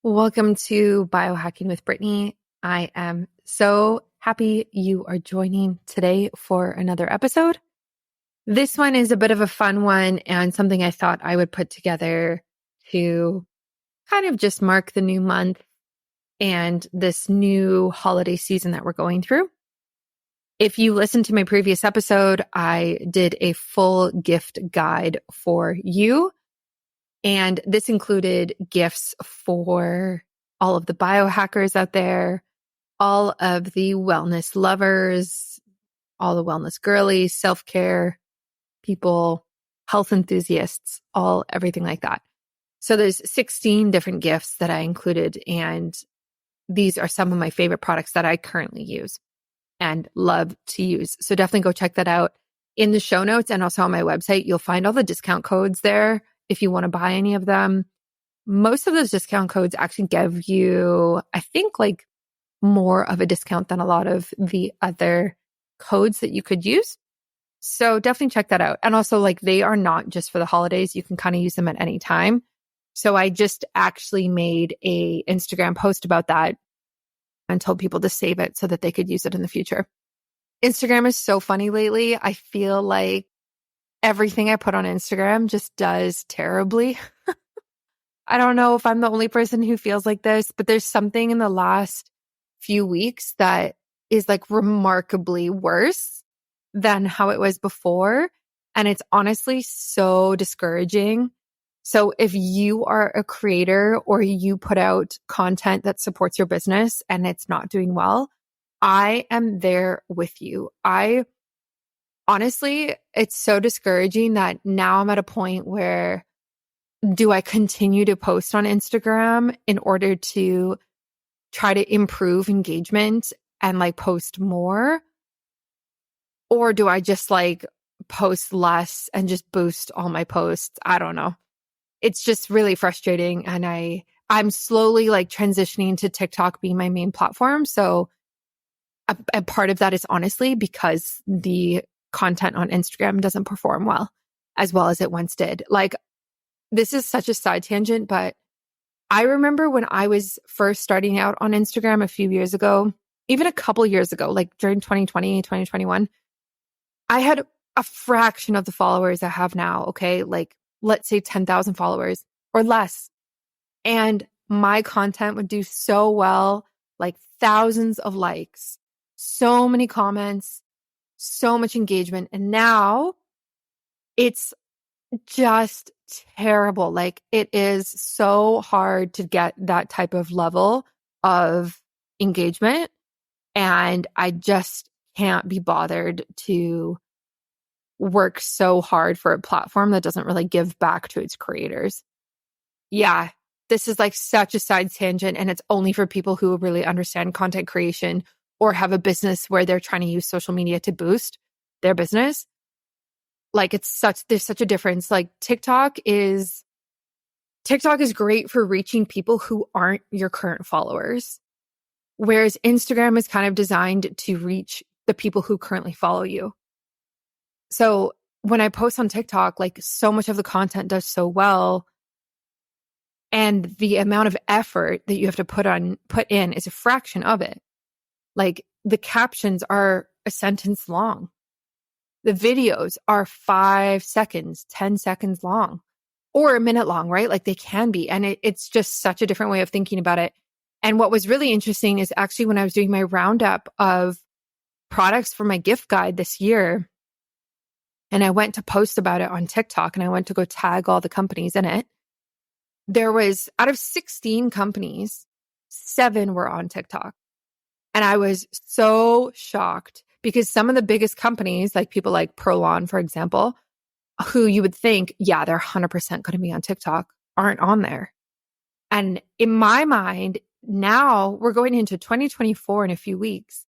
Welcome to Biohacking with Brittany. I am so happy you are joining today for another episode. This one is a bit of a fun one and something I thought I would put together to kind of just mark the new month and this new holiday season that we're going through. If you listened to my previous episode, I did a full gift guide for you. And this included gifts for all of the biohackers out there, all of the wellness lovers, all the wellness girlies, self-care people, health enthusiasts, everything like that. So there's 16 different gifts that I included, and these are some of my favorite products that I currently use and love to use. So definitely go check that out. In the show notes and also on my website, you'll find all the discount codes there if you want to buy any of them. Most of those discount codes actually give you, I think, like more of a discount than a lot of the other codes that you could use. So definitely check that out. And also, like, they are not just for the holidays. You can kind of use them at any time. So I just actually made a Instagram post about that and told people to save it so that they could use it in the future. Instagram is so funny lately. I feel like everything I put on Instagram just does terribly. I don't know if I'm the only person who feels like this, but there's something in the last few weeks that is like remarkably worse than how it was before. And it's honestly so discouraging. So if you are a creator or you put out content that supports your business and it's not doing well, I am there with you. Honestly, it's so discouraging that now I'm at a point where do I continue to post on Instagram in order to try to improve engagement and like post more? Or do I just like post less and just boost all my posts? I don't know. It's just really frustrating. And I'm slowly like transitioning to TikTok being my main platform. So a part of that is honestly because the content on Instagram doesn't perform well as it once did. Like, this is such a side tangent, but I remember when I was first starting out on Instagram a few years ago, even a couple years ago, like during 2020, 2021, I had a fraction of the followers I have now. Okay. Like, let's say 10,000 followers or less. And my content would do so well, like thousands of likes, so many comments, so much engagement. And now it's just terrible. Like, it is so hard to get that type of level of engagement. And I just can't be bothered to work so hard for a platform that doesn't really give back to its creators. Yeah, this is like such a side tangent, and it's only for people who really understand content creation or have a business where they're trying to use social media to boost their business. Like, there's such a difference. Like, TikTok is great for reaching people who aren't your current followers, whereas Instagram is kind of designed to reach the people who currently follow you. So when I post on TikTok, like, so much of the content does so well, and the amount of effort that you have to put in is a fraction of it. Like, the captions are a sentence long. The videos are 5 seconds, 10 seconds long, or a minute long, right? Like, they can be. And it's just such a different way of thinking about it. And what was really interesting is actually when I was doing my roundup of products for my gift guide this year, and I went to post about it on TikTok and I went to go tag all the companies in it, there was, out of 16 companies, 7 were on TikTok. And I was so shocked because some of the biggest companies, like people like Prolon, for example, who you would think, yeah, they're 100% going to be on TikTok, aren't on there. And in my mind, now we're going into 2024 in a few weeks.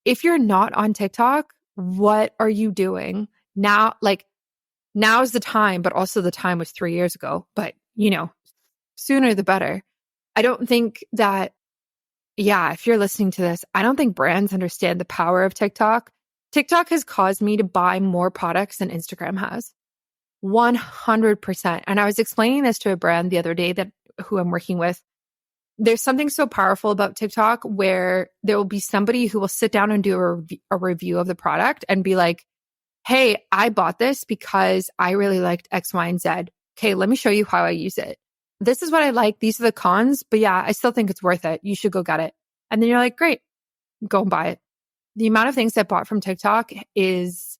If you're not on TikTok, what are you doing? Now, like, now's the time, but also the time was 3 years ago. But, sooner the better. I don't think that, if you're listening to this, I don't think brands understand the power of TikTok. TikTok has caused me to buy more products than Instagram has. 100%. And I was explaining this to a brand the other day who I'm working with. there's something so powerful about TikTok where there will be somebody who will sit down and do a review of the product and be like, hey, I bought this because I really liked X, Y, and Z. Okay, let me show you how I use it. This is what I like. These are the cons, but yeah, I still think it's worth it. You should go get it. And then you're like, great, go and buy it. The amount of things I bought from TikTok is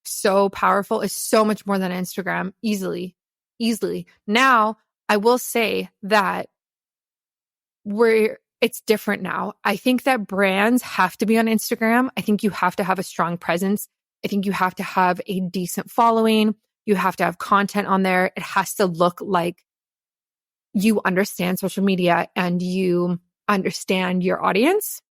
so powerful, is so much more than Instagram, easily. Now, I will say that it's different now. I think that brands have to be on Instagram. I think you have to have a strong presence. I think you have to have a decent following. You have to have content on there. It has to look like you understand social media and you understand your audience,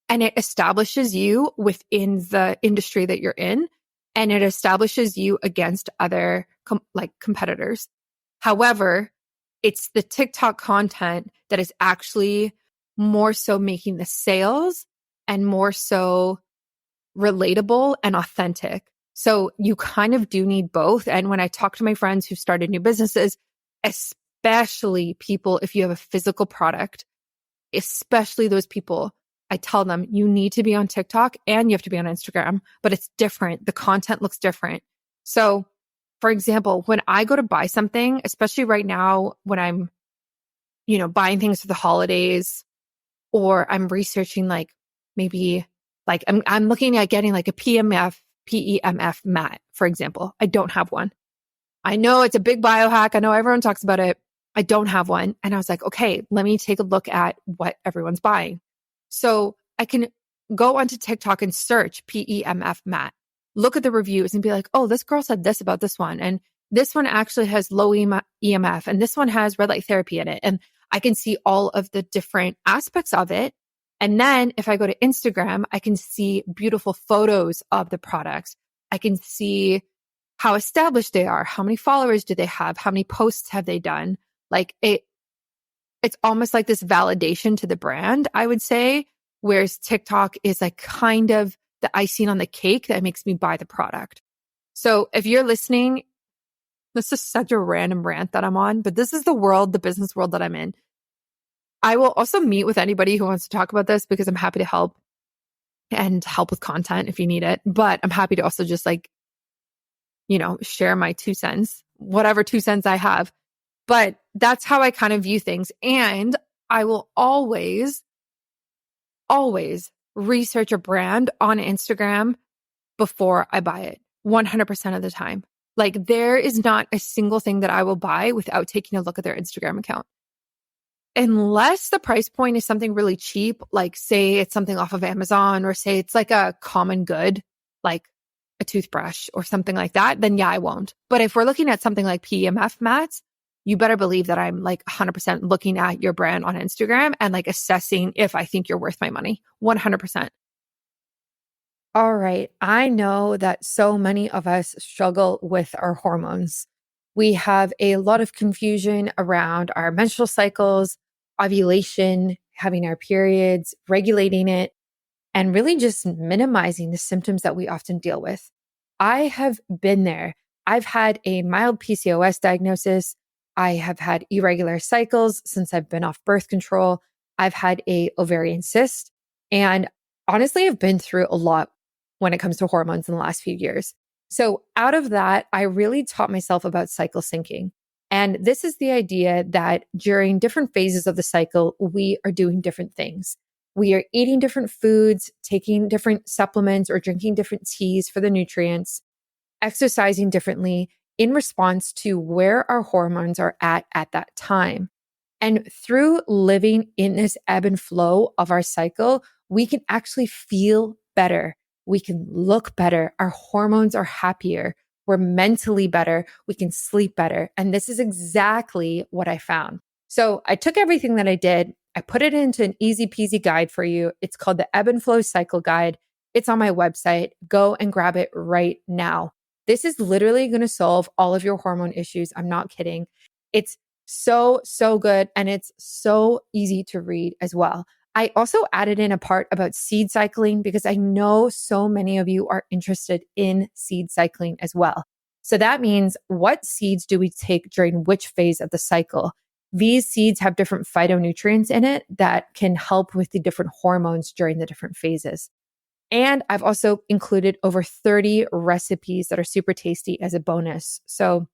and it establishes you within the industry that you're in, and it establishes you against other competitors. However, it's the TikTok content that is actually more so making the sales and more so relatable and authentic. So you kind of do need both. And when I talk to my friends who started new businesses, especially people, if you have a physical product, especially those people, I tell them you need to be on TikTok and you have to be on Instagram, but it's different. The content looks different. So for example, when I go to buy something, especially right now when I'm, buying things for the holidays, or I'm researching maybe I'm looking at getting like a PEMF mat, for example. I don't have one. I know it's a big biohack. I know everyone talks about it. I don't have one. And I was like, okay, let me take a look at what everyone's buying. So I can go onto TikTok and search PEMF mat, look at the reviews and be like, oh, this girl said this about this one. And this one actually has low EMF and this one has red light therapy in it. And I can see all of the different aspects of it. And then if I go to Instagram, I can see beautiful photos of the products. I can see how established they are. How many followers do they have? How many posts have they done? It's almost like this validation to the brand, I would say, whereas TikTok is like kind of the icing on the cake that makes me buy the product. So if you're listening, this is such a random rant that I'm on, but this is the business world that I'm in. I will also meet with anybody who wants to talk about this because I'm happy to help and help with content if you need it. But I'm happy to also just share my 2 cents, whatever 2 cents I have. But that's how I kind of view things. And I will always research a brand on Instagram before I buy it, 100% of the time. Like there is not a single thing that I will buy without taking a look at their Instagram account. Unless the price point is something really cheap, like say it's something off of Amazon or say it's like a common good, like a toothbrush or something like that, then yeah, I won't. But if we're looking at something like PEMF mats, you better believe that I'm like 100% looking at your brand on Instagram and like assessing if I think you're worth my money, 100%. All right. I know that so many of us struggle with our hormones. We have a lot of confusion around our menstrual cycles, ovulation, having our periods, regulating it, and really just minimizing the symptoms that we often deal with. I have been there. I've had a mild PCOS diagnosis. I have had irregular cycles since I've been off birth control. I've had a ovarian cyst. And honestly, I've been through a lot when it comes to hormones in the last few years. So out of that, I really taught myself about cycle syncing. And this is the idea that during different phases of the cycle, we are doing different things. We are eating different foods, taking different supplements or drinking different teas for the nutrients, exercising differently in response to where our hormones are at that time. And through living in this ebb and flow of our cycle, we can actually feel better. We can look better. Our hormones are happier. We're mentally better. We can sleep better. And this is exactly what I found. So I took everything that I did, I put it into an easy peasy guide for you. It's called the Ebb and Flow Cycle Guide. It's on my website. Go and grab it right now. This is literally going to solve all of your hormone issues. I'm not kidding. It's so good. And it's so easy to read as well. I also added in a part about seed cycling because I know so many of you are interested in seed cycling as well. So that means what seeds do we take during which phase of the cycle? These seeds have different phytonutrients in it that can help with the different hormones during the different phases. And I've also included over 30 recipes that are super tasty as a bonus. So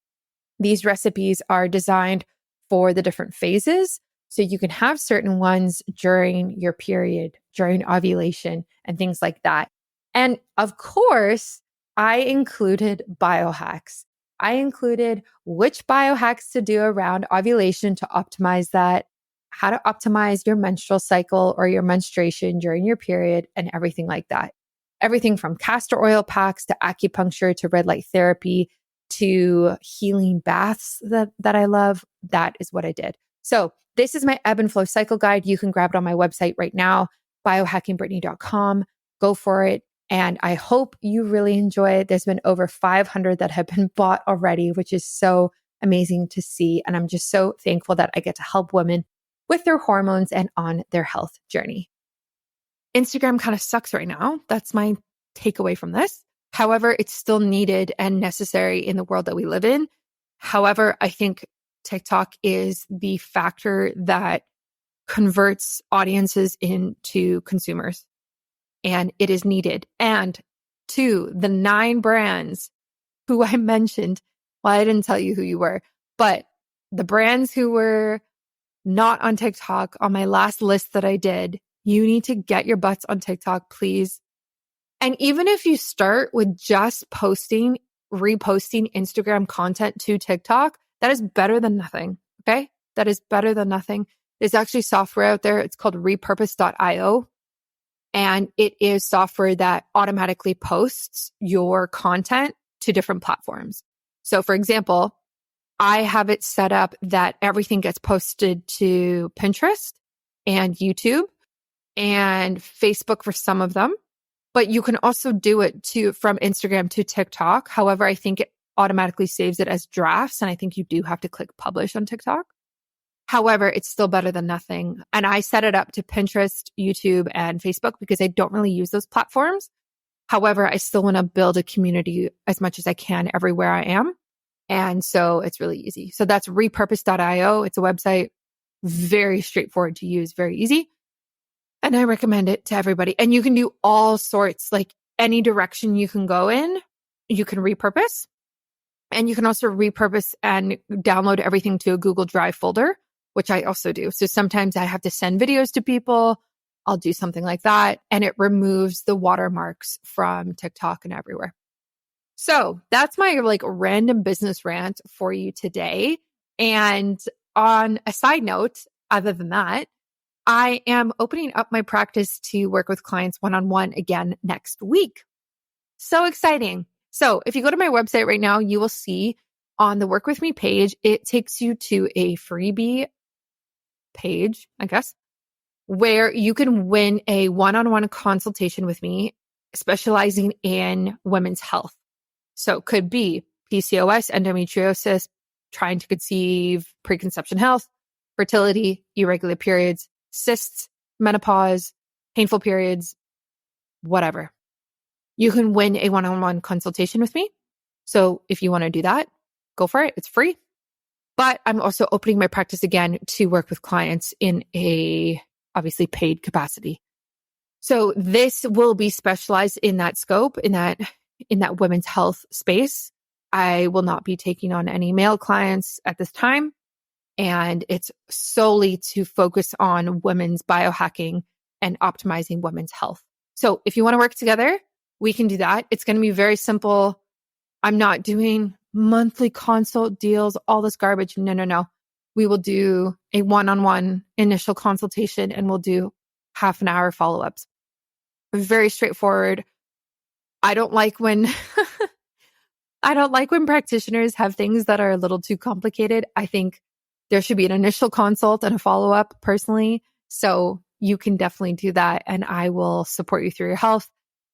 these recipes are designed for the different phases. So you can have certain ones during your period, during ovulation, and things like that. And of course, I included biohacks. I included which biohacks to do around ovulation to optimize that, how to optimize your menstrual cycle or your menstruation during your period, and everything like that. Everything from castor oil packs to acupuncture to red light therapy to healing baths that I love. That is what I did. So this is my ebb and flow cycle guide. You can grab it on my website right now, biohackingbrittany.com. Go for it. And I hope you really enjoy it. There's been over 500 that have been bought already, which is so amazing to see. And I'm just so thankful that I get to help women with their hormones and on their health journey. Instagram kind of sucks right now. That's my takeaway from this. However, it's still needed and necessary in the world that we live in. However, I think TikTok is the factor that converts audiences into consumers, and it is needed. And to the 9 brands who I mentioned, well, I didn't tell you who you were, but the brands who were not on TikTok on my last list that I did, you need to get your butts on TikTok, please. And even if you start with just reposting Instagram content to TikTok, that is better than nothing. Okay. That is better than nothing. There's actually software out there. It's called repurpose.io. And it is software that automatically posts your content to different platforms. So for example, I have it set up that everything gets posted to Pinterest and YouTube and Facebook for some of them. But you can also do it from Instagram to TikTok. However, I think it automatically saves it as drafts. And I think you do have to click publish on TikTok. However, it's still better than nothing. And I set it up to Pinterest, YouTube, and Facebook because I don't really use those platforms. However, I still want to build a community as much as I can everywhere I am. And so it's really easy. So that's repurpose.io. It's a website, very straightforward to use, very easy. And I recommend it to everybody. And you can do all sorts, like any direction you can go in, you can repurpose. And you can also repurpose and download everything to a Google Drive folder, which I also do. So sometimes I have to send videos to people. I'll do something like that. And it removes the watermarks from TikTok and everywhere. So that's my random business rant for you today. And on a side note, other than that, I am opening up my practice to work with clients one-on-one again next week. So exciting. So if you go to my website right now, you will see on the Work With Me page, it takes you to a freebie page, I guess, where you can win a one-on-one consultation with me, specializing in women's health. So it could be PCOS, endometriosis, trying to conceive, preconception health, fertility, irregular periods, cysts, menopause, painful periods, whatever. You can win a one-on-one consultation with me. So if you want to do that, go for it. It's free. But I'm also opening my practice again to work with clients in a obviously paid capacity. So this will be specialized in that scope, in that women's health space. I will not be taking on any male clients at this time. And it's solely to focus on women's biohacking and optimizing women's health. So if you want to work together, we can do that. It's going to be very simple. I'm not doing monthly consult deals, all this garbage. No. We will do a one-on-one initial consultation and we'll do half an hour follow-ups. Very straightforward. I don't like when practitioners have things that are a little too complicated. I think there should be an initial consult and a follow-up personally. So you can definitely do that. And I will support you through your health.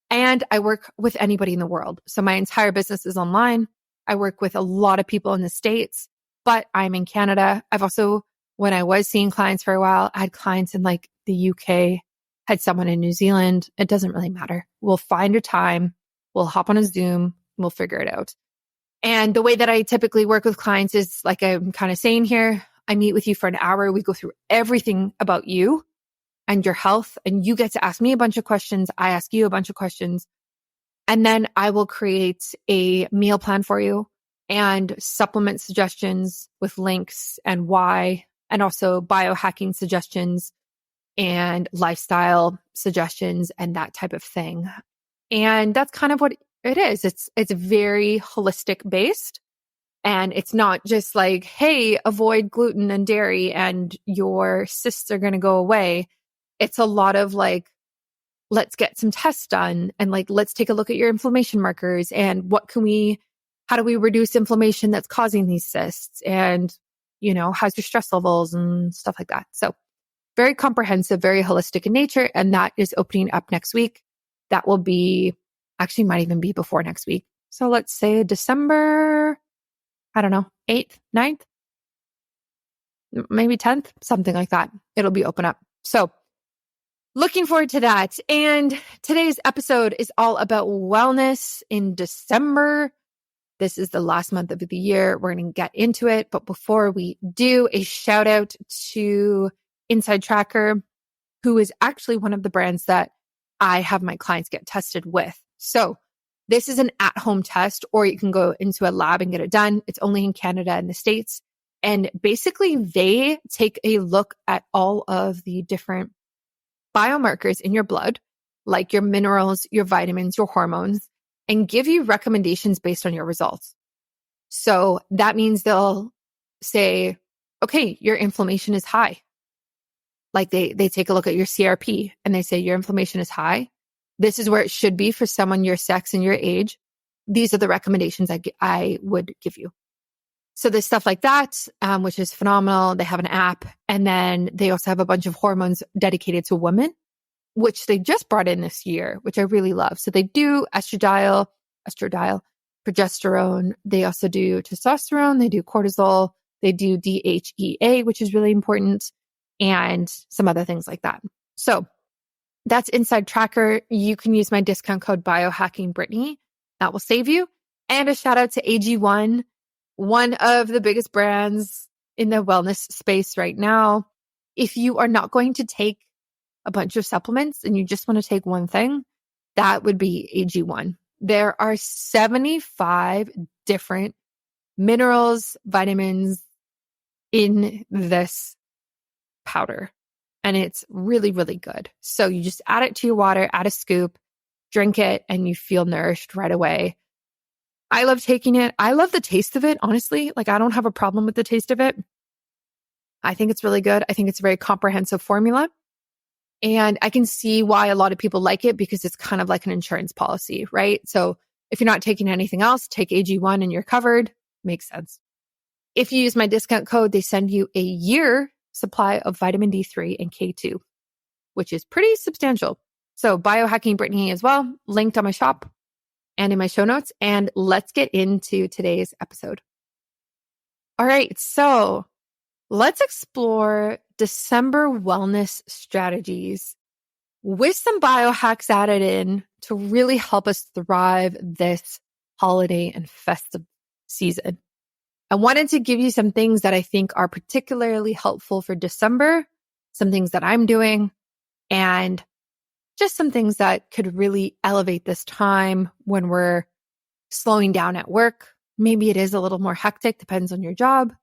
And I work with anybody in the world. So my entire business is online. I work with a lot of people in the States, but I'm in Canada. I've also, when I was seeing clients for a while, I had clients in the UK, had someone in New Zealand. It doesn't really matter. We'll find a time. We'll hop on a Zoom. We'll figure it out. And the way that I typically work with clients is like I'm kind of saying here, I meet with you for an hour. We go through everything about you and your health, and you get to ask me a bunch of questions. I ask you a bunch of questions. And then I will create a meal plan for you and supplement suggestions with links and why, and also biohacking suggestions and lifestyle suggestions and that type of thing. And that's kind of what it is. It's very holistic based. And it's not just like, hey, avoid gluten and dairy and your cysts are going to go away. It's a lot of like, let's get some tests done and like, let's take a look at your inflammation markers and how do we reduce inflammation that's causing these cysts? And, how's your stress levels and stuff like that. So very comprehensive, very holistic in nature. And that is opening up next week. That will be, actually might even be before next week. So let's say December, I don't know, 8th, 9th, maybe 10th, something like that. It'll be open up. So looking forward to that. And today's episode is all about wellness in December. This is the last month of the year. We're going to get into it. But before we do, a shout out to Inside Tracker, who is actually one of the brands that I have my clients get tested with. So this is an at-home test, or you can go into a lab and get it done. It's only in Canada and the States. And basically they take a look at all of the different biomarkers in your blood, like your minerals, your vitamins, your hormones, and give you recommendations based on your results. So that means they'll say, okay, your inflammation is high. Like they take a look at your CRP and they say your inflammation is high. This is where it should be for someone your sex and your age. These are the recommendations I would give you. So there's stuff like that, which is phenomenal. They have an app, and then they also have a bunch of hormones dedicated to women, which they just brought in this year, which I really love. So they do estradiol, progesterone. They also do testosterone. They do cortisol. They do DHEA, which is really important, and some other things like that. So that's Inside Tracker. You can use my discount code biohackingbrittany. That will save you. And a shout out to AG1, one of the biggest brands in the wellness space right now. If you are not going to take a bunch of supplements and you just want to take one thing, that would be AG1. There are 75 different minerals, vitamins in this powder. And it's really, really good. So you just add it to your water, add a scoop, drink it, and you feel nourished right away. I love taking it. I love the taste of it, honestly. Like, I don't have a problem with the taste of it. I think it's really good. I think it's a very comprehensive formula. And I can see why a lot of people like it, because it's kind of like an insurance policy, right? So if you're not taking anything else, take AG1 and you're covered. Makes sense. If you use my discount code, they send you a year supply of vitamin D3 and K2, which is pretty substantial. So Biohacking Brittany as well, linked on my shop and in my show notes. And let's get into today's episode. All right, so let's explore December wellness strategies with some biohacks added in to really help us thrive this holiday and festive season. I wanted to give you some things that I think are particularly helpful for December, some things that I'm doing, and just some things that could really elevate this time when we're slowing down at work. Maybe it is a little more hectic, depends on your job.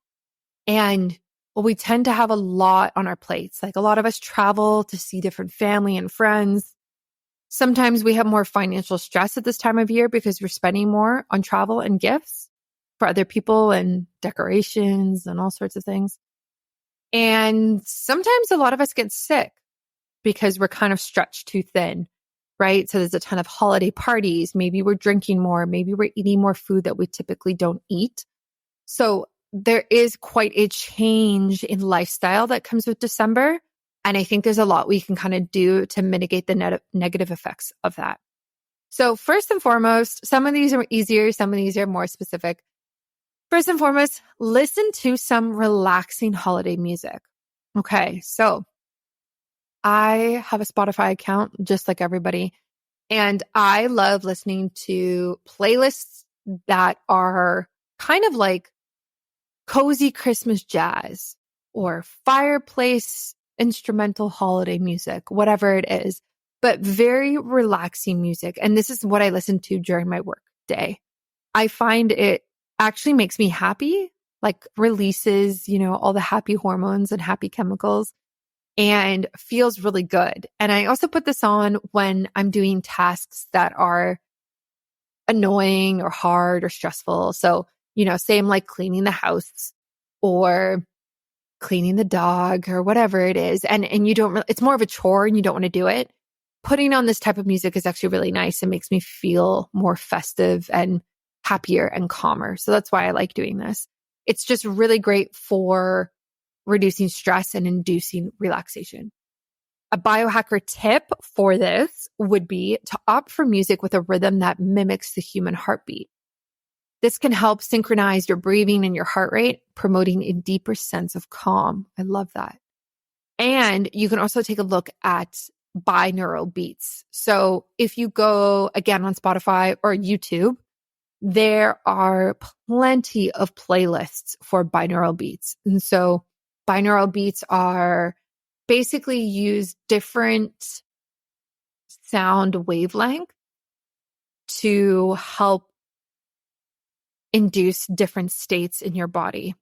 And we tend to have a lot on our plates. Like, a lot of us travel to see different family and friends. Sometimes we have more financial stress at this time of year because we're spending more on travel and gifts for other people and decorations and all sorts of things. And sometimes a lot of us get sick because we're kind of stretched too thin, right? So there's a ton of holiday parties. Maybe we're drinking more. Maybe we're eating more food that we typically don't eat. So there is quite a change in lifestyle that comes with December. And I think there's a lot we can kind of do to mitigate the negative effects of that. So first and foremost, some of these are easier. Some of these are more specific. First and foremost, listen to some relaxing holiday music. Okay, so I have a Spotify account just like everybody, and I love listening to playlists that are kind of like cozy Christmas jazz. or fireplace instrumental holiday music, whatever it is, but very relaxing music. And this is what I listen to during my work day. I find it actually makes me happy, like releases, all the happy hormones and happy chemicals and feels really good. And I also put this on when I'm doing tasks that are annoying or hard or stressful. So, say I'm like cleaning the house or cleaning the dog or whatever it is. And you don't really, it's more of a chore and you don't want to do it. Putting on this type of music is actually really nice. It makes me feel more festive and happier and calmer. So that's why I like doing this. It's just really great for reducing stress and inducing relaxation. A biohacker tip for this would be to opt for music with a rhythm that mimics the human heartbeat. This can help synchronize your breathing and your heart rate, promoting a deeper sense of calm. I love that. And you can also take a look at binaural beats. So if you go again on Spotify or YouTube, there are plenty of playlists for binaural beats. And so binaural beats are basically use different sound wavelength to help induce different states in your body,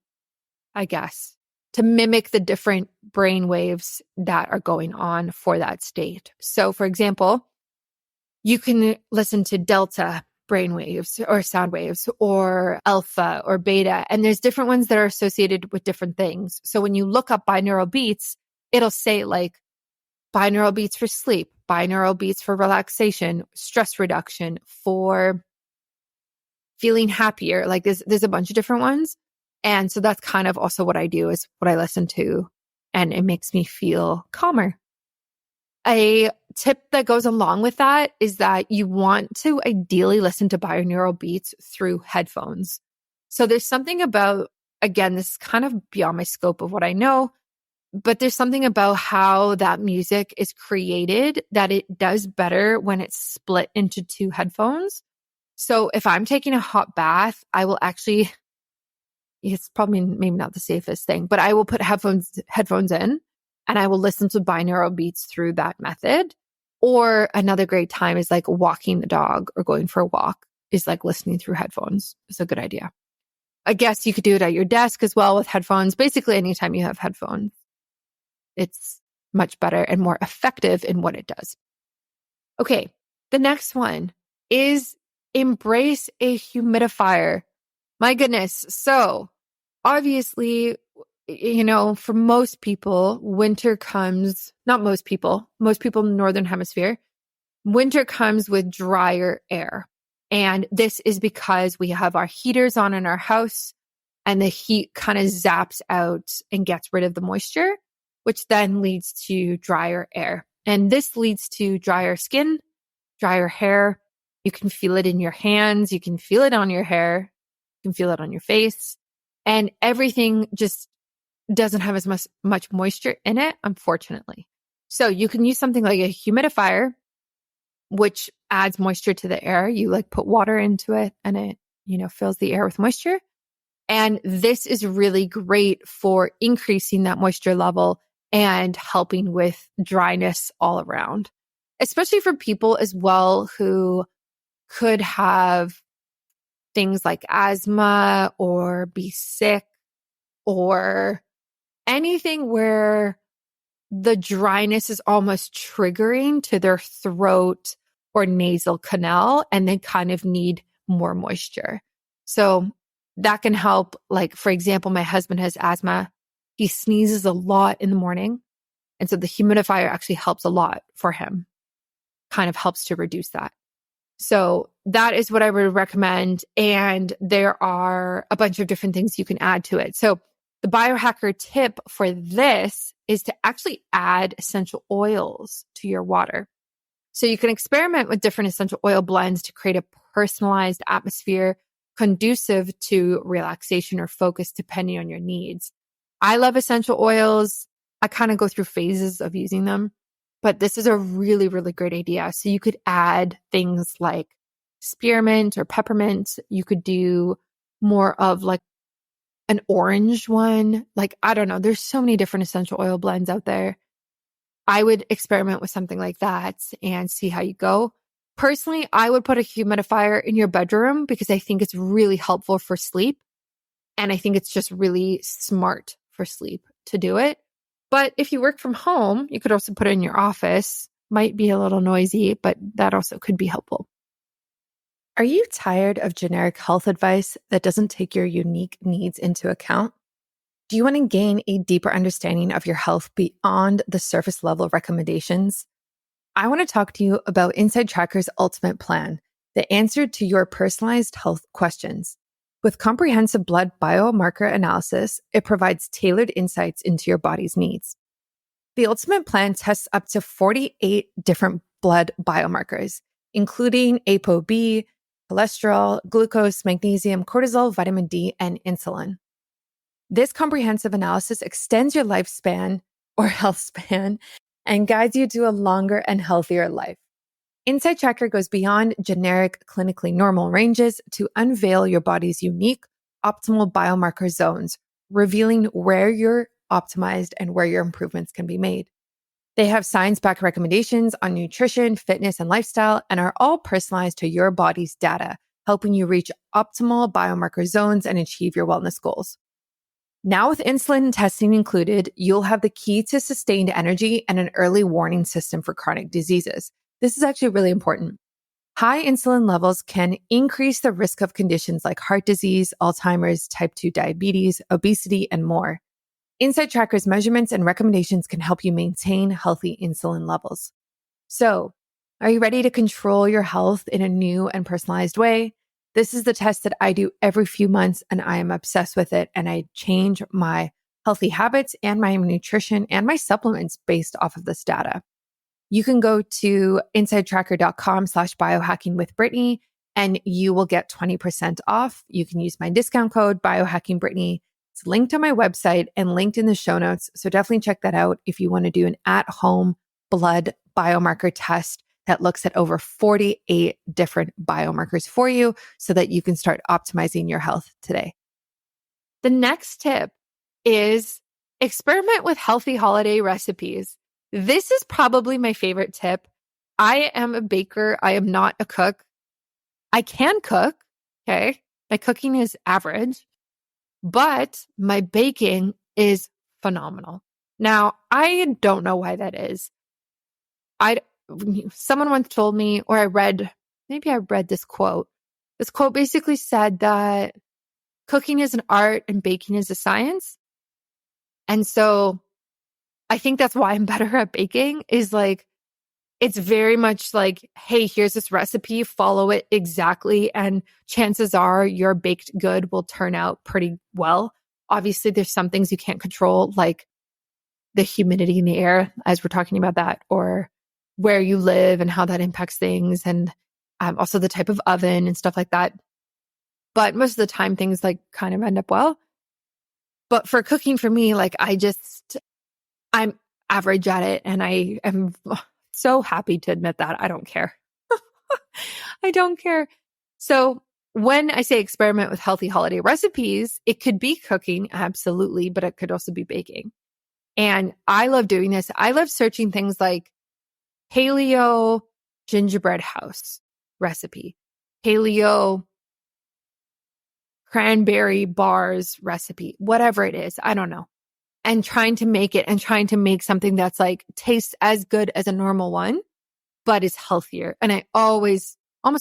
I guess, to mimic the different brain waves that are going on for that state. So for example, you can listen to delta brain waves or sound waves or alpha or beta, and there's different ones that are associated with different things. So when you look up binaural beats, it'll say like binaural beats for sleep, binaural beats for relaxation, stress reduction, for feeling happier. Like there's a bunch of different ones. And so that's kind of also what I do is what I listen to, and it makes me feel calmer. A tip that goes along with that is that you want to ideally listen to binaural beats through headphones. So there's something about, again, this is kind of beyond my scope of what I know, but there's something about how that music is created that it does better when it's split into two headphones. So if I'm taking a hot bath, I will actually, it's probably maybe not the safest thing, but I will put headphones in and I will listen to binaural beats through that method. Or another great time is like walking the dog or going for a walk is like listening through headphones. It's a good idea. I guess you could do it at your desk as well with headphones. Basically, anytime you have headphones, it's much better and more effective in what it does. Okay, the next one is embrace a humidifier. My goodness. So obviously, for most people, winter comes, not most people in the Northern Hemisphere, winter comes with drier air. And this is because we have our heaters on in our house and the heat kind of zaps out and gets rid of the moisture, which then leads to drier air. And this leads to drier skin, drier hair. You can feel it in your hands. You can feel it on your hair. You can feel it on your face. And everything just doesn't have as much moisture in it, unfortunately. So you can use something like a humidifier, which adds moisture to the air. You like put water into it and it, fills the air with moisture. And this is really great for increasing that moisture level and helping with dryness all around, especially for people as well who could have things like asthma or be sick or anything where the dryness is almost triggering to their throat or nasal canal and they kind of need more moisture. So that can help. Like, for example, my husband has asthma. He sneezes a lot in the morning. And so the humidifier actually helps a lot for him, kind of helps to reduce that. So that is what I would recommend. And there are a bunch of different things you can add to it. So the biohacker tip for this is to actually add essential oils to your water. So you can experiment with different essential oil blends to create a personalized atmosphere conducive to relaxation or focus depending on your needs. I love essential oils. I kind of go through phases of using them, but this is a really, really great idea. So you could add things like spearmint or peppermint. You could do more of like an orange one. Like, I don't know. There's so many different essential oil blends out there. I would experiment with something like that and see how you go. Personally, I would put a humidifier in your bedroom because I think it's really helpful for sleep. And I think it's just really smart for sleep to do it. But if you work from home, you could also put it in your office. Might be a little noisy, but that also could be helpful. Are you tired of generic health advice that doesn't take your unique needs into account? Do you want to gain a deeper understanding of your health beyond the surface level recommendations? I want to talk to you about Inside Tracker's ultimate plan, the answer to your personalized health questions. With comprehensive blood biomarker analysis, it provides tailored insights into your body's needs. The ultimate plan tests up to 48 different blood biomarkers, including ApoB, cholesterol, glucose, magnesium, cortisol, vitamin D, and insulin. This comprehensive analysis extends your lifespan or health span and guides you to a longer and healthier life. Inside Tracker goes beyond generic clinically normal ranges to unveil your body's unique optimal biomarker zones, revealing where you're optimized and where your improvements can be made. They have science-backed recommendations on nutrition, fitness, and lifestyle, and are all personalized to your body's data, helping you reach optimal biomarker zones and achieve your wellness goals. Now with insulin testing included, you'll have the key to sustained energy and an early warning system for chronic diseases. This is actually really important. High insulin levels can increase the risk of conditions like heart disease, Alzheimer's, type 2 diabetes, obesity, and more. Inside Tracker's measurements and recommendations can help you maintain healthy insulin levels. So, are you ready to control your health in a new and personalized way? This is the test that I do every few months, and I am obsessed with it. And I change my healthy habits and my nutrition and my supplements based off of this data. You can go to insidetracker.com/biohacking with Brittany, and you will get 20% off. You can use my discount code biohackingbrittany. It's linked on my website and linked in the show notes. So definitely check that out if you want to do an at-home blood biomarker test that looks at over 48 different biomarkers for you so that you can start optimizing your health today. The next tip is experiment with healthy holiday recipes. This is probably my favorite tip. I am a baker. I am not a cook. I can cook. Okay. My cooking is average, but my baking is phenomenal. Now, I don't know why that is. Someone once told me, or maybe I read this quote. This quote basically said that cooking is an art and baking is a science. And so I think that's why I'm better at baking is like, it's very much like, hey, here's this recipe, follow it exactly. And chances are your baked good will turn out pretty well. Obviously, there's some things you can't control, like the humidity in the air, as we're talking about that, or where you live and how that impacts things, and also the type of oven and stuff like that. But most of the time, things like kind of end up well. But for cooking, for me, like I'm average at it, and I am so happy to admit that. I don't care. I don't care. So when I say experiment with healthy holiday recipes, it could be cooking, absolutely, but it could also be baking. And I love doing this. I love searching things like paleo gingerbread house recipe, paleo cranberry bars recipe, whatever it is. I don't know. And trying to make it and trying to make something that's like tastes as good as a normal one, but is healthier. And I almost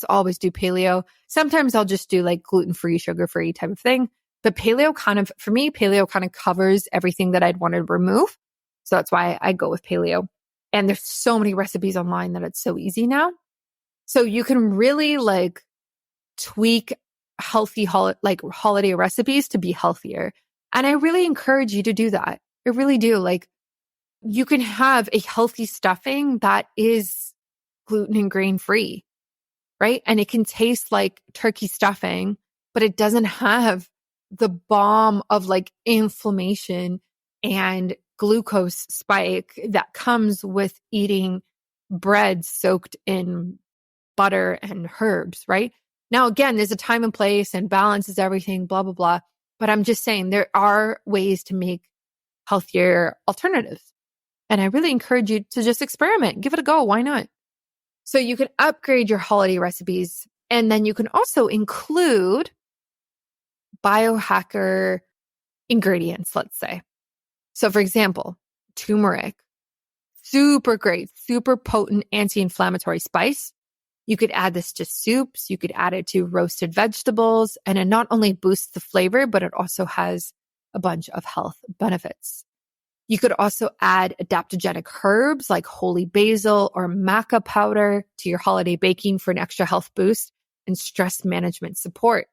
always do paleo. Sometimes I'll just do like gluten-free, sugar-free type of thing. But paleo for me, paleo kind of covers everything that I'd want to remove. So that's why I go with paleo. And there's so many recipes online that it's so easy now. So you can really like tweak healthy holiday recipes to be healthier. And I really encourage you to do that. I really do. Like you can have a healthy stuffing that is gluten and grain free, right? And it can taste like turkey stuffing, but it doesn't have the bomb of like inflammation and glucose spike that comes with eating bread soaked in butter and herbs, right? Now, again, there's a time and place and balance is everything, blah, blah, blah. But I'm just saying there are ways to make healthier alternatives. And I really encourage you to just experiment. Give it a go. Why not? So you can upgrade your holiday recipes. And then you can also include biohacker ingredients, let's say. So for example, turmeric, super great, super potent anti-inflammatory spice. You could add this to soups. You could add it to roasted vegetables. And it not only boosts the flavor, but it also has a bunch of health benefits. You could also add adaptogenic herbs like holy basil or maca powder to your holiday baking for an extra health boost and stress management support.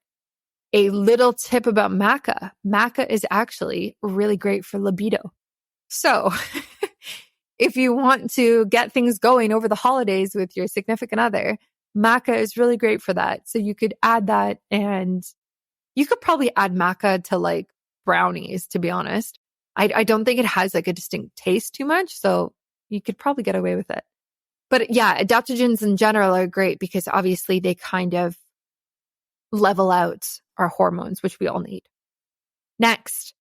A little tip about maca. Maca is actually really great for libido. So if you want to get things going over the holidays with your significant other, maca is really great for that. So you could add that, and you could probably add maca to like brownies, to be honest. I don't think it has like a distinct taste too much, so you could probably get away with it. But yeah, adaptogens in general are great because obviously they kind of level out our hormones, which we all need. Next,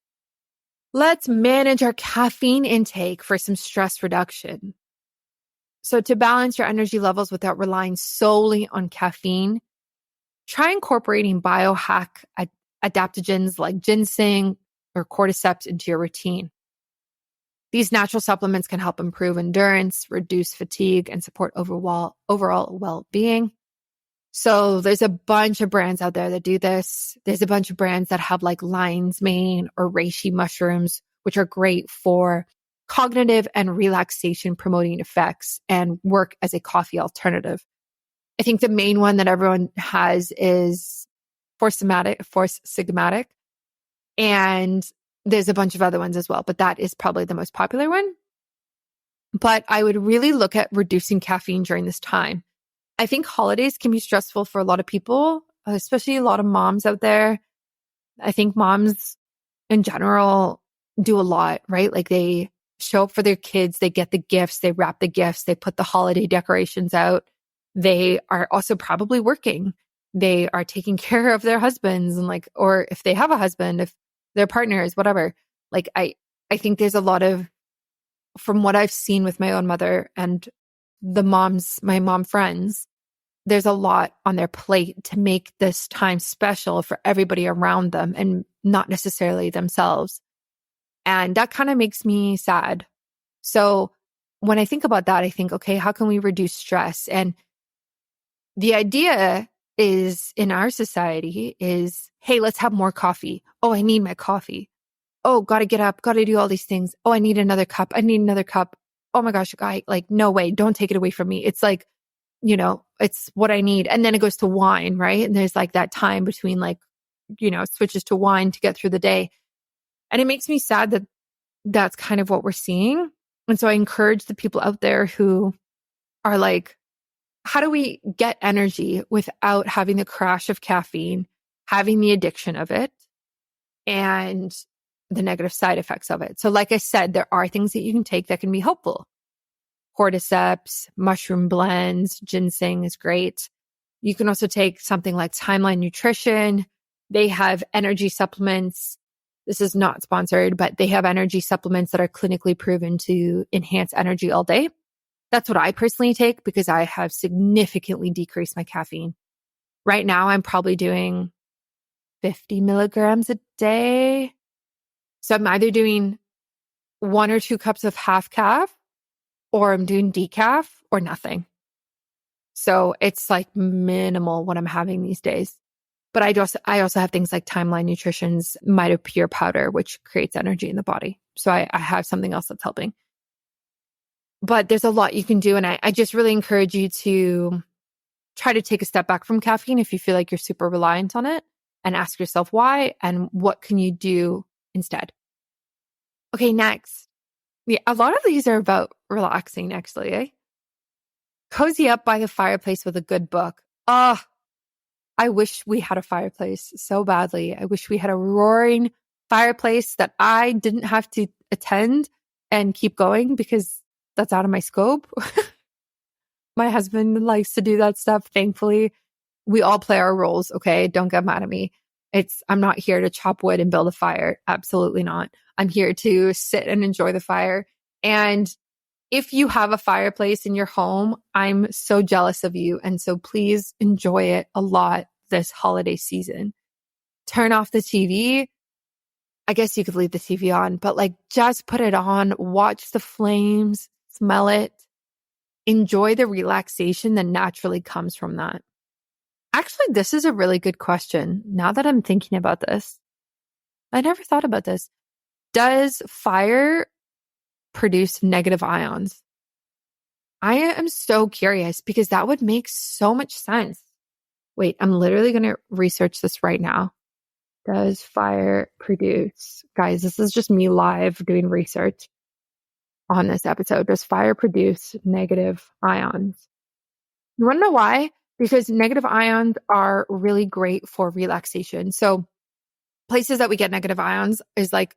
let's manage our caffeine intake for some stress reduction. So to balance your energy levels without relying solely on caffeine, try incorporating biohack adaptogens like ginseng or cordyceps into your routine. These natural supplements can help improve endurance, reduce fatigue, and support overall well-being. So there's a bunch of brands out there that do this. There's a bunch of brands that have like lion's mane or reishi mushrooms, which are great for cognitive and relaxation promoting effects and work as a coffee alternative. I think the main one that everyone has is Force Sigmatic. And there's a bunch of other ones as well, but that is probably the most popular one. But I would really look at reducing caffeine during this time. I think holidays can be stressful for a lot of people, especially a lot of moms out there. I think moms in general do a lot, right? Like they show up for their kids, they get the gifts, they wrap the gifts, they put the holiday decorations out. They are also probably working. They are taking care of their husbands and like, or if they have a husband, if their partners, whatever. Like I think there's a lot of, from what I've seen with my own mother and my mom friends, there's a lot on their plate to make this time special for everybody around them and not necessarily themselves. And that kind of makes me sad. So when I think about that, I think, okay, how can we reduce stress? And the idea is in our society is, hey, let's have more coffee. Oh, I need my coffee. Oh, got to get up, got to do all these things. Oh, I need another cup. I need another cup. Oh my gosh, guy, like, no way, don't take it away from me. It's like, it's what I need. And then it goes to wine, right? And there's like that time between like, it switches to wine to get through the day. And it makes me sad that that's kind of what we're seeing. And so I encourage the people out there who are like, how do we get energy without having the crash of caffeine, having the addiction of it, and the negative side effects of it? So like I said, there are things that you can take that can be helpful. Cordyceps, mushroom blends, ginseng is great. You can also take something like Timeline Nutrition. They have energy supplements. This is not sponsored, but they have energy supplements that are clinically proven to enhance energy all day. That's what I personally take because I have significantly decreased my caffeine. Right now, I'm probably doing 50 milligrams a day. So I'm either doing 1 or 2 cups of half calf, or I'm doing decaf or nothing. So it's like minimal what I'm having these days. But I also have things like Timeline Nutrition's Mitopure powder, which creates energy in the body. So I have something else that's helping. But there's a lot you can do. And I just really encourage you to try to take a step back from caffeine if you feel like you're super reliant on it, and ask yourself why and what can you do instead. Okay, next. Yeah, a lot of these are about relaxing, actually. Eh? Cozy up by the fireplace with a good book. I wish we had a fireplace so badly. I wish we had a roaring fireplace that I didn't have to attend and keep going because that's out of my scope. My husband likes to do that stuff. Thankfully, we all play our roles. Okay. Don't get mad at me. I'm not here to chop wood and build a fire. Absolutely not. I'm here to sit and enjoy the fire. And if you have a fireplace in your home, I'm so jealous of you. And so please enjoy it a lot this holiday season. Turn off the TV. I guess you could leave the TV on, but like just put it on, watch the flames, smell it, enjoy the relaxation that naturally comes from that. Actually, this is a really good question. Now that I'm thinking about this, I never thought about this. Does fire produce negative ions? I am so curious because that would make so much sense. Wait, I'm literally going to research this right now. Does fire produce, guys, this is just me live doing research on this episode. Does fire produce negative ions? You want to know why? Because negative ions are really great for relaxation. So places that we get negative ions is like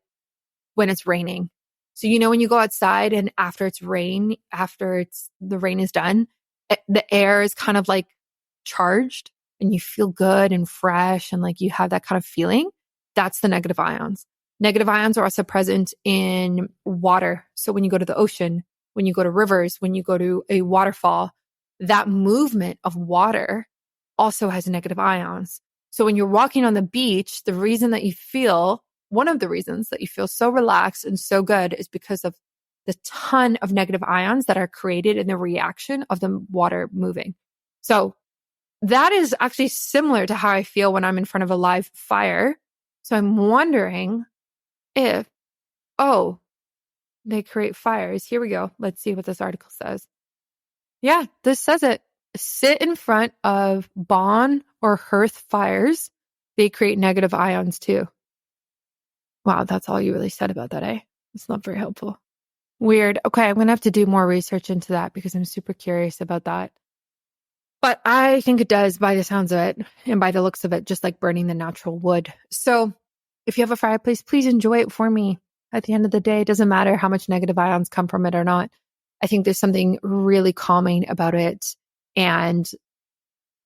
when it's raining. So, when you go outside and after the rain is done, the air is kind of like charged and you feel good and fresh and like you have that kind of feeling. That's the negative ions. Negative ions are also present in water. So when you go to the ocean, when you go to rivers, when you go to a waterfall, that movement of water also has negative ions. So when you're walking on the beach, one of the reasons that you feel so relaxed and so good is because of the ton of negative ions that are created in the reaction of the water moving. So that is actually similar to how I feel when I'm in front of a live fire. So I'm wondering if, they create fires. Here we go. Let's see what this article says. Yeah, this says it. Sit in front of bonfire or hearth fires. They create negative ions too. Wow, that's all you really said about that, eh? It's not very helpful. Weird. Okay, I'm going to have to do more research into that because I'm super curious about that. But I think it does by the sounds of it and by the looks of it, just like burning the natural wood. So if you have a fireplace, please enjoy it for me. At the end of the day, it doesn't matter how much negative ions come from it or not. I think there's something really calming about it. And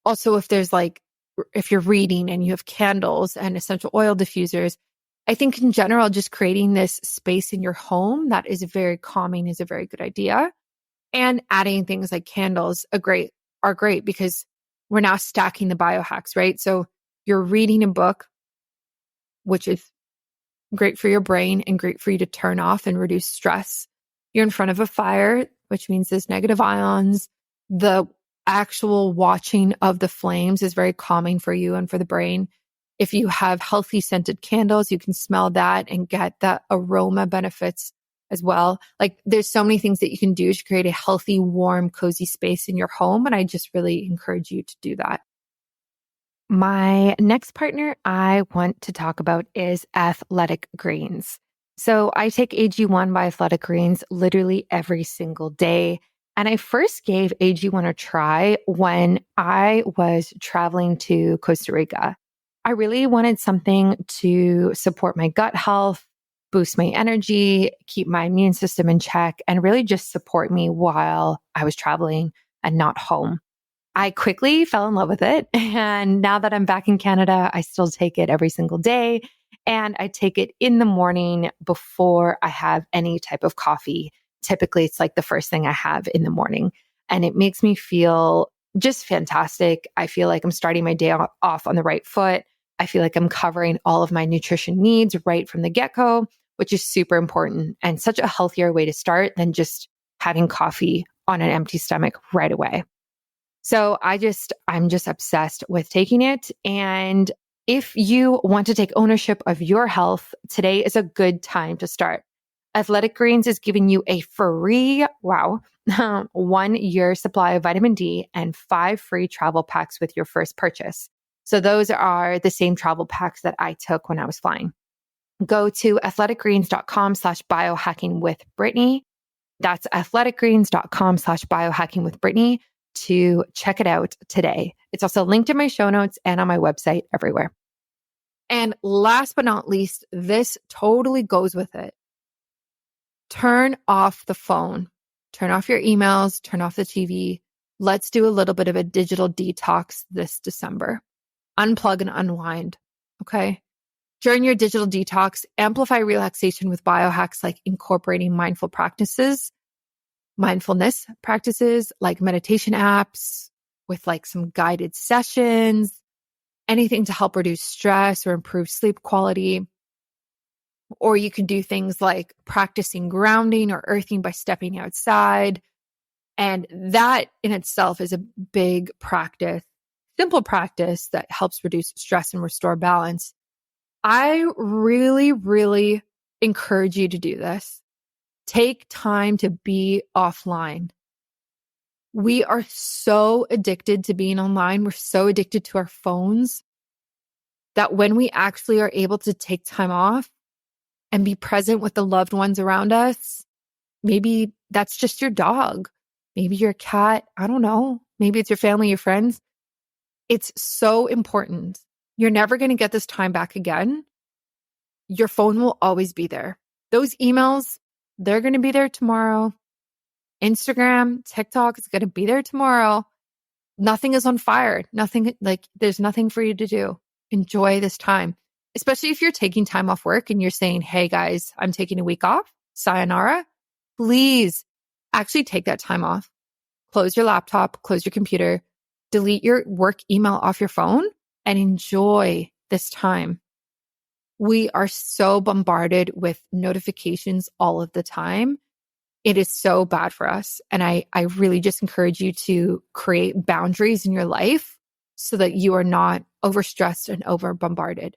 also if you're reading and you have candles and essential oil diffusers, I think in general, just creating this space in your home that is very calming is a very good idea. And adding things like candles are great because we're now stacking the biohacks, right? So you're reading a book, which is great for your brain and great for you to turn off and reduce stress. You're in front of a fire, which means there's negative ions. The actual watching of the flames is very calming for you and for the brain. If you have healthy scented candles, you can smell that and get the aroma benefits as well. Like there's so many things that you can do to create a healthy, warm, cozy space in your home. And I just really encourage you to do that. My next partner I want to talk about is Athletic Greens. So I take AG1 by Athletic Greens literally every single day. And I first gave AG1 a try when I was traveling to Costa Rica. I really wanted something to support my gut health, boost my energy, keep my immune system in check, and really just support me while I was traveling and not home. I quickly fell in love with it. And now that I'm back in Canada, I still take it every single day. And I take it in the morning before I have any type of coffee. Typically, it's like the first thing I have in the morning. And it makes me feel just fantastic. I feel like I'm starting my day off on the right foot. I feel like I'm covering all of my nutrition needs right from the get-go, which is super important and such a healthier way to start than just having coffee on an empty stomach right away. So I'm just obsessed with taking it. And if you want to take ownership of your health, today is a good time to start. Athletic Greens is giving you a free, 1 year supply of vitamin D and 5 free travel packs with your first purchase. So those are the same travel packs that I took when I was flying. Go to athleticgreens.com/biohacking with Brittany. That's athleticgreens.com/biohacking with Brittany to check it out today. It's also linked in my show notes and on my website everywhere. And last but not least, this totally goes with it. Turn off the phone, turn off your emails, turn off the TV. Let's do a little bit of a digital detox this December. Unplug and unwind. Okay. During your digital detox, amplify relaxation with biohacks like incorporating mindfulness practices like meditation apps with like some guided sessions, anything to help reduce stress or improve sleep quality. Or you can do things like practicing grounding or earthing by stepping outside. And that in itself is a big practice, simple practice that helps reduce stress and restore balance. I really, really encourage you to do this. Take time to be offline. We are so addicted to being online. We're so addicted to our phones that when we actually are able to take time off and be present with the loved ones around us, maybe that's just your dog, maybe your cat, I don't know. Maybe it's your family, your friends. It's so important. You're never going to get this time back again. Your phone will always be there. Those emails, they're going to be there tomorrow. Instagram, TikTok is going to be there tomorrow. Nothing is on fire. There's nothing for you to do. Enjoy this time, especially if you're taking time off work and you're saying, hey guys, I'm taking a week off. Sayonara. Please actually take that time off. Close your laptop, close your computer, delete your work email off your phone and enjoy this time. We are so bombarded with notifications all of the time. It is so bad for us. And I really just encourage you to create boundaries in your life so that you are not overstressed and over bombarded.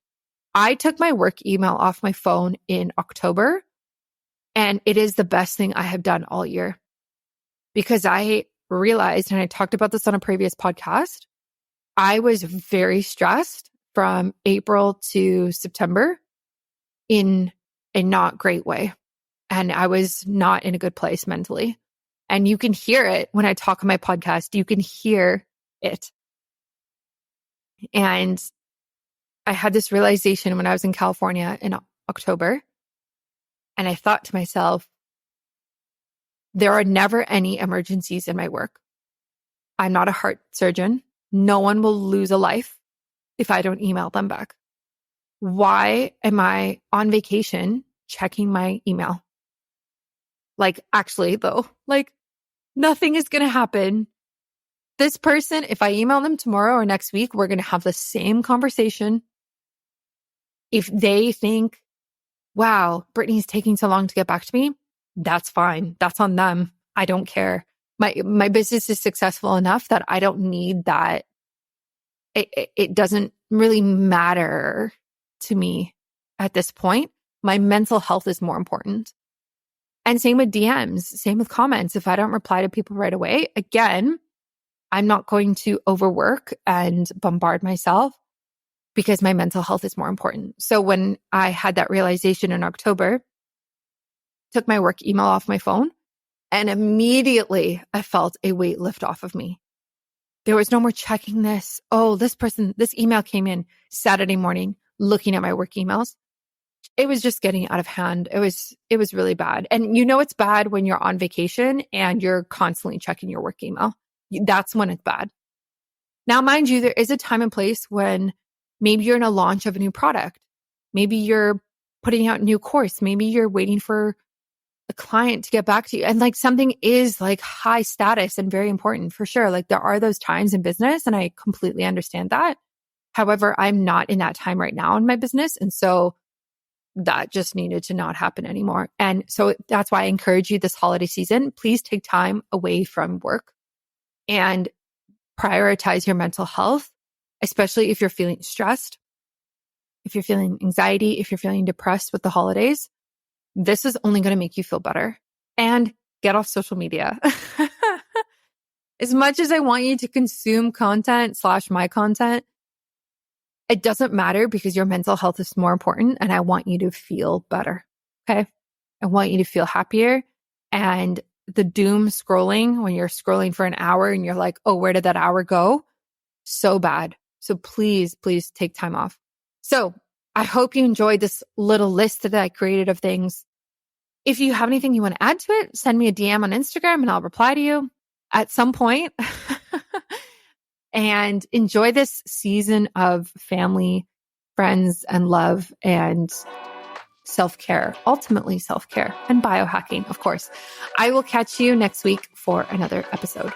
I took my work email off my phone in October, and it is the best thing I have done all year because I realized, and I talked about this on a previous podcast, I was very stressed from April to September in a not great way. And I was not in a good place mentally. And you can hear it when I talk on my podcast. You can hear it. And I had this realization when I was in California in October. And I thought to myself, there are never any emergencies in my work. I'm not a heart surgeon. No one will lose a life if I don't email them back. Why am I on vacation checking my email? Actually though, nothing is going to happen. This person, if I email them tomorrow or next week, we're going to have the same conversation. If they think, wow, Brittany's taking so long to get back to me, that's fine. That's on them. I don't care. My business is successful enough that I don't need that. It doesn't really matter to me at this point. My mental health is more important. And same with DMs, same with comments. If I don't reply to people right away, again, I'm not going to overwork and bombard myself because my mental health is more important. So when I had that realization in October, took my work email off my phone, and immediately I felt a weight lift off of me. There was no more checking this. Oh, this email came in Saturday morning, looking at my work emails. It was just getting out of hand. It was really bad. And it's bad when you're on vacation and you're constantly checking your work email. That's when it's bad. Now, mind you, there is a time and place when maybe you're in a launch of a new product. Maybe you're putting out a new course. Maybe you're waiting for a client to get back to you. And something is high status and very important for sure. There are those times in business and I completely understand that. However, I'm not in that time right now in my business. And so that just needed to not happen anymore. And so that's why I encourage you this holiday season, please take time away from work and prioritize your mental health, especially if you're feeling stressed, if you're feeling anxiety, if you're feeling depressed with the holidays. This is only going to make you feel better. And get off social media. As much as I want you to consume content / my content, it doesn't matter because your mental health is more important and I want you to feel better. Okay. I want you to feel happier. And the doom scrolling, when you're scrolling for an hour and you're like, oh, where did that hour go? So bad. So please take time off. So I hope you enjoyed this little list that I created of things. If you have anything you want to add to it, send me a DM on Instagram and I'll reply to you at some point. And enjoy this season of family friends and love and self-care, ultimately self-care and biohacking, of course. I will catch you next week for another episode.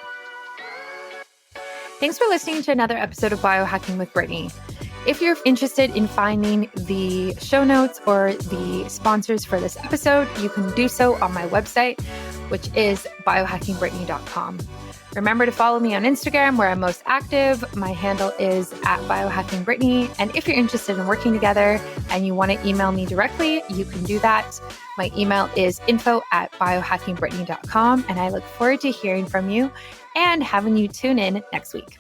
Thanks for listening to another episode of Biohacking with Brittany. If you're interested in finding the show notes or the sponsors for this episode, you can do so on my website, which is biohackingbrittany.com. Remember to follow me on Instagram, where I'm most active. My handle is @biohackingbrittany. And if you're interested in working together and you want to email me directly, you can do that. My email is info@biohackingbrittany.com. And I look forward to hearing from you and having you tune in next week.